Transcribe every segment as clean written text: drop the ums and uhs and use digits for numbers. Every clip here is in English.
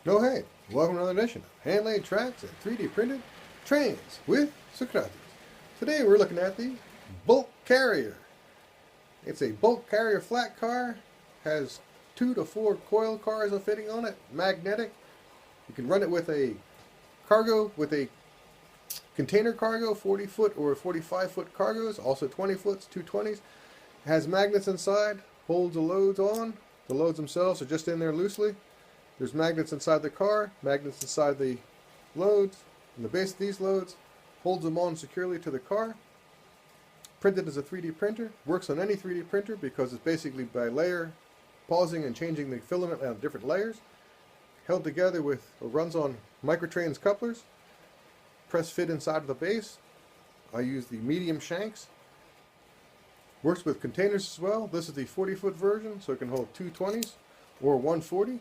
Oh hey, welcome to another edition of hand-laid tracks and 3D printed trains with Socrates. Today we're looking at the bulk carrier. It's a bulk carrier flat car, has 2 to 4 coil cars fitting on it, magnetic. You can run it with a container cargo, 40 foot or 45 foot cargoes, also 20 foots, 220s. It has magnets inside, holds the loads on. The loads themselves are just in there loosely. There's magnets inside the car, magnets inside the loads, and the base of these loads holds them on securely to the car. Printed as a 3D printer, works on any 3D printer because it's basically by layer, pausing and changing the filament on different layers. Held together with, or runs on microtrains couplers, press fit inside of the base. I use the medium shanks. Works with containers as well. This is the 40-foot version, so it can hold 220s or 140.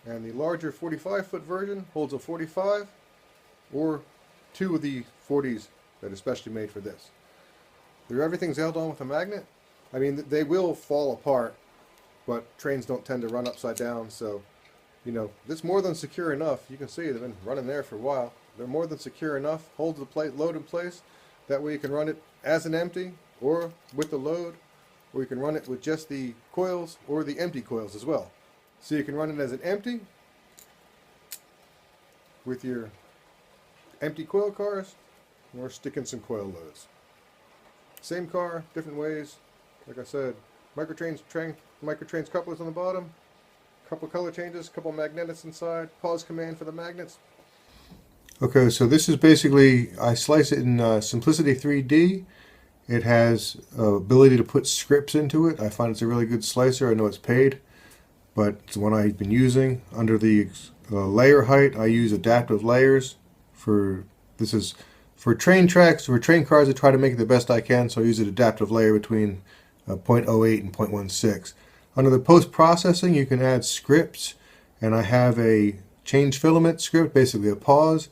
And the larger 45-foot version holds a 45 or 2 of the 40s that are specially made for this. Everything's held on with a magnet. I mean, they will fall apart, but trains don't tend to run upside down, so, you know, it's more than secure enough. You can see they've been running there for a while. They're more than secure enough. Holds the load in place. That way you can run it as an empty or with the load, or you can run it with just the coils or the empty coils as well. So you can run it as an empty with your empty coil cars, or stick in some coil loads. Same car, different ways. Like I said, microtrains couplers on the bottom, couple color changes, couple magnets inside, pause command for the magnets. Okay, so this is basically, I slice it in Simplicity 3D. It has ability to put scripts into it. I find it's a really good slicer. I know it's paid, but it's the one I've been using. Under the layer height, I use adaptive layers for train tracks, for train cars. I try to make it the best I can, so I use an adaptive layer between 0.08 and 0.16. Under the post-processing, you can add scripts, and I have a change filament script, basically a pause,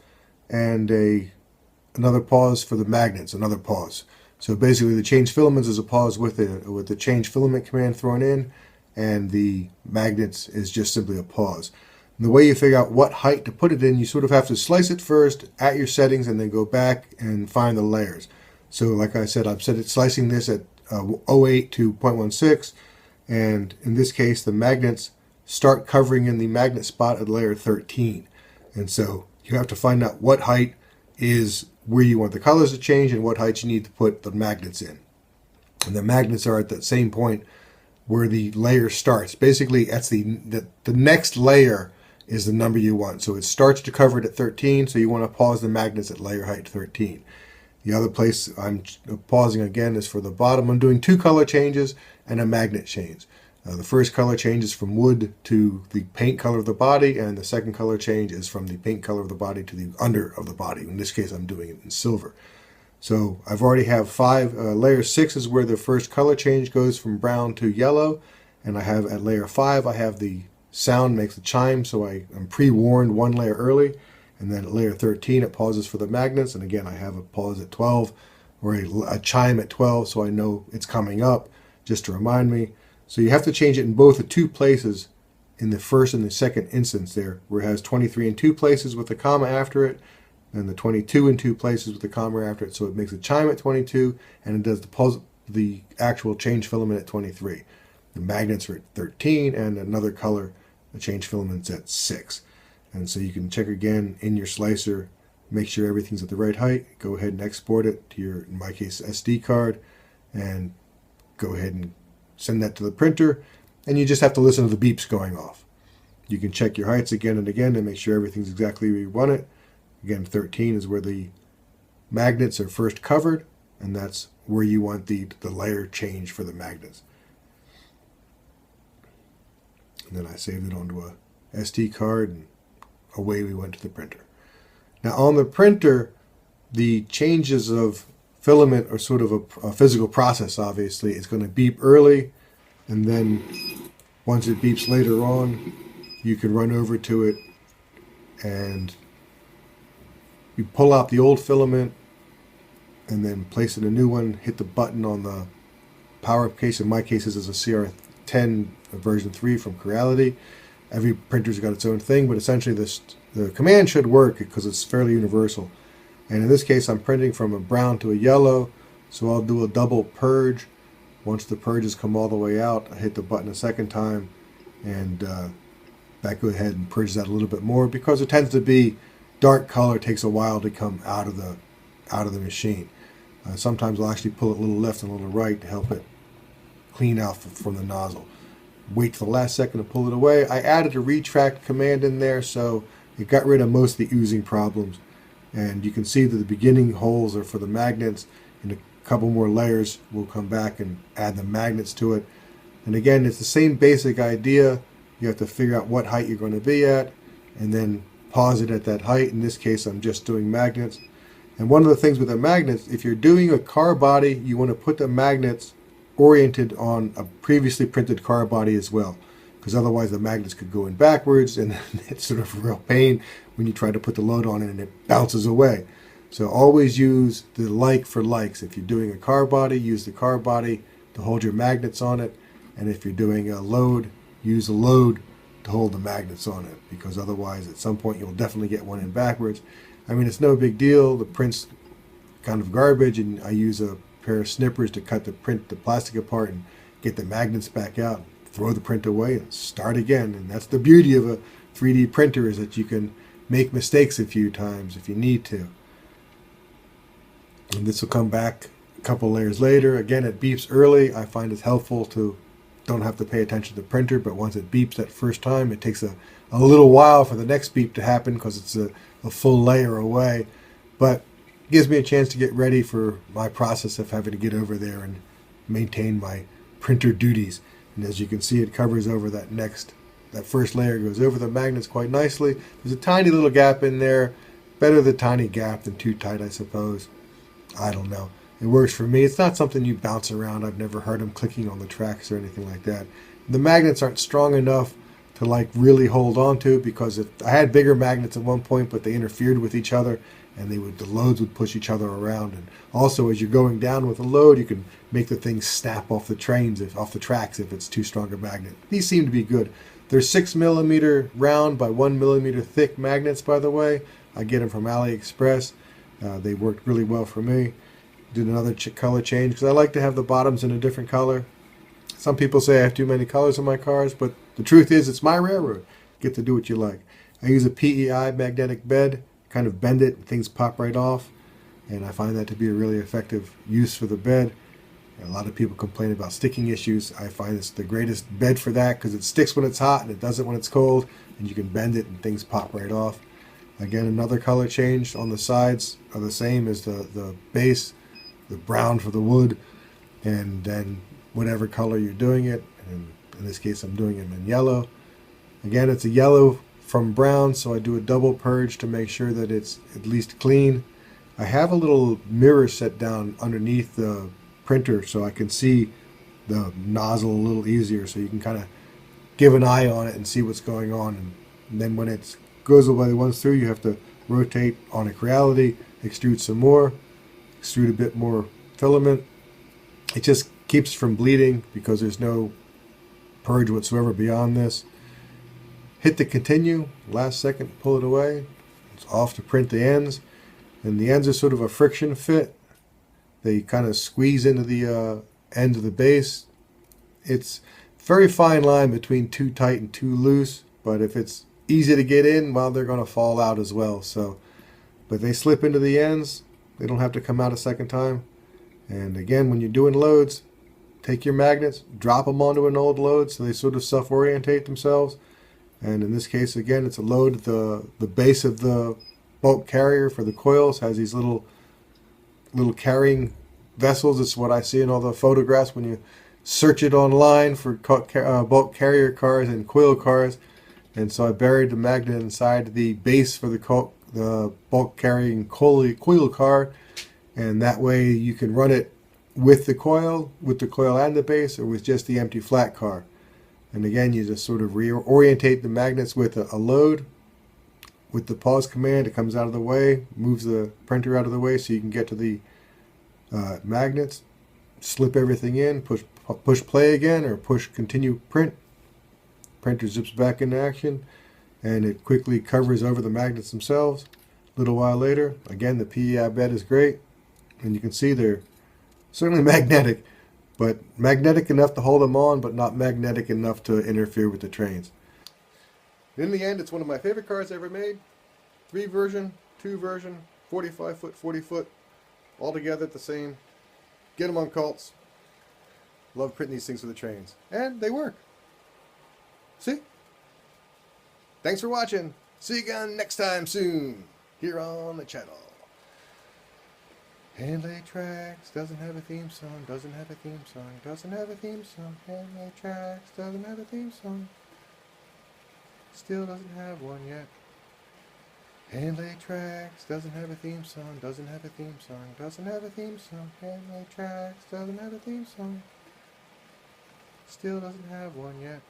and another pause for the magnets, another pause. So basically the change filaments is a pause with the change filament command thrown in, and the magnets is just simply a pause. And the way you figure out what height to put it in, you sort of have to slice it first at your settings and then go back and find the layers. So like I said, I'm slicing this at 0.08 to 0.16, and in this case the magnets start covering in the magnet spot at layer 13. And so you have to find out what height is where you want the colors to change and what height you need to put the magnets in. And the magnets are at that same point where the layer starts. Basically, that's the next layer is the number you want. So it starts to cover it at 13, so you want to pause the magnets at layer height 13. The other place I'm pausing again is for the bottom. I'm doing 2 color changes and a magnet change. The first color change is from wood to the paint color of the body, and the second color change is from the paint color of the body to the under of the body. In this case, I'm doing it in silver. So I've already have 5. Layer 6 is where the first color change goes from brown to yellow, and I have at layer 5, I have the sound makes the chime, so I'm pre-warned 1 layer early, and then at layer 13 it pauses for the magnets, and again I have a pause at 12, or a chime at 12, so I know it's coming up, just to remind me. So you have to change it in both the 2 places, in the first and the second instance there, where it has 23 in 2 places with a comma after it, and the 22 in 2 places with the comma after it. So it makes a chime at 22, and it does the actual change filament at 23. The magnets are at 13, and another color, the change filament's at 6. And so you can check again in your slicer, make sure everything's at the right height, go ahead and export it to your, in my case, SD card, and go ahead and send that to the printer, and you just have to listen to the beeps going off. You can check your heights again and again to make sure everything's exactly where you want it. Again, 13 is where the magnets are first covered, and that's where you want the layer change for the magnets. And then I saved it onto a SD card, and away we went to the printer. Now on the printer, the changes of filament are sort of a physical process, obviously. It's going to beep early, and then once it beeps later on, you can run over to it and you pull out the old filament and then place in a new one, hit the button on the power up case. In my case, this is a CR10 version 3 from Creality. Every printer's got its own thing, but essentially the command should work because it's fairly universal. And in this case, I'm printing from a brown to a yellow, so I'll do a double purge. Once the purges come all the way out, I hit the button a second time, and that goes ahead and purges that a little bit more, because it tends to be dark color. It takes a while to come out of the machine. Sometimes I'll actually pull it a little left and a little right to help it clean out from the nozzle. Wait for the last second to pull it away. I added a retract command in there, so it got rid of most of the oozing problems. And you can see that the beginning holes are for the magnets, and a couple more layers will come back and add the magnets to it. And again, it's the same basic idea. You have to figure out what height you're going to be at, and then pause it at that height. In this case, I'm just doing magnets. And one of the things with the magnets, if you're doing a car body, you want to put the magnets oriented on a previously printed car body as well, because otherwise the magnets could go in backwards, and it's sort of a real pain when you try to put the load on it and it bounces away. So always use the like for likes. If you're doing a car body, use the car body to hold your magnets on it, and if you're doing a load, use a load to hold the magnets on it, because otherwise at some point you'll definitely get one in backwards. I mean, it's no big deal. The print's kind of garbage, and I use a pair of snippers to cut the plastic apart and get the magnets back out, throw the print away, and start again. And that's the beauty of a 3D printer, is that you can make mistakes a few times if you need to. And this will come back a couple layers later. Again, it beeps early. I find it's helpful to don't have to pay attention to the printer, but once it beeps that first time, it takes a little while for the next beep to happen because it's a full layer away. But it gives me a chance to get ready for my process of having to get over there and maintain my printer duties. And as you can see, it covers over that first layer, goes over the magnets quite nicely. There's a tiny little gap in there. Better the tiny gap than too tight, I suppose. I don't know. It works for me. It's not something you bounce around. I've never heard them clicking on the tracks or anything like that. The magnets aren't strong enough to like really hold on to, because if I had bigger magnets at one point, but they interfered with each other, and the loads would push each other around. And also, as you're going down with a load, you can make the thing snap off the tracks if it's too strong a magnet. These seem to be good. They're 6mm round by 1mm thick magnets, by the way. I get them from AliExpress. They worked really well for me. Did another color change because I like to have the bottoms in a different color. Some people say I have too many colors in my cars, but the truth is it's my railroad. You get to do what you like. I use a PEI magnetic bed, kind of bend it and things pop right off, and I find that to be a really effective use for the bed. A lot of people complain about sticking issues. I find it's the greatest bed for that because it sticks when it's hot and it doesn't when it's cold, and you can bend it and things pop right off. Again, another color change on the sides are the same as the base, the brown for the wood, and then whatever color you're doing it. And in this case, I'm doing it in yellow. Again, it's a yellow from brown, so I do a double purge to make sure that it's at least clean. I have a little mirror set down underneath the printer so I can see the nozzle a little easier, so you can kind of give an eye on it and see what's going on. And then when it goes away once through, you have to rotate on a creality, extrude some more, extrude a bit more filament. It just keeps from bleeding because there's no purge whatsoever beyond this. Hit the continue, last second, pull it away. It's off to print the ends. And the ends are sort of a friction fit. They kind of squeeze into the end of the base. It's a very fine line between too tight and too loose, but if it's easy to get in, well, they're going to fall out as well. But they slip into the ends. They don't have to come out a second time. And again, when you're doing loads, take your magnets, drop them onto an old load so they sort of self-orientate themselves. And in this case, again, it's a load. The base of the bulk carrier for the coils has these little carrying vessels. It's what I see in all the photographs when you search it online for bulk carrier cars and coil cars. And so I buried the magnet inside the base for the bulk carrying coil car, and that way you can run it with the coil and the base, or with just the empty flat car. And again, you just sort of reorientate the magnets with a load. With the pause command, it comes out of the way, moves the printer out of the way so you can get to the magnets. Slip everything in, push play again, or push continue print. printer zips back into action, and it quickly covers over the magnets themselves. A little while later, again, the PEI bed is great, and you can see they're certainly magnetic, but magnetic enough to hold them on, but not magnetic enough to interfere with the trains. In the end, it's one of my favorite cars ever made. 3 version, 2 version, 45 foot, 40 foot, all together the same. Get them on Cults. Love printing these things for the trains. And they work. See? Thanks for watching. See you again next time soon, here on the channel. Handley Tracks doesn't have a theme song, doesn't have a theme song, doesn't have a theme song. Handley Tracks doesn't have a theme song. Still doesn't have one yet. Handley Tracks doesn't have a theme song, doesn't have a theme song, doesn't have a theme song. Handley Tracks doesn't have a theme song. Still doesn't have one yet.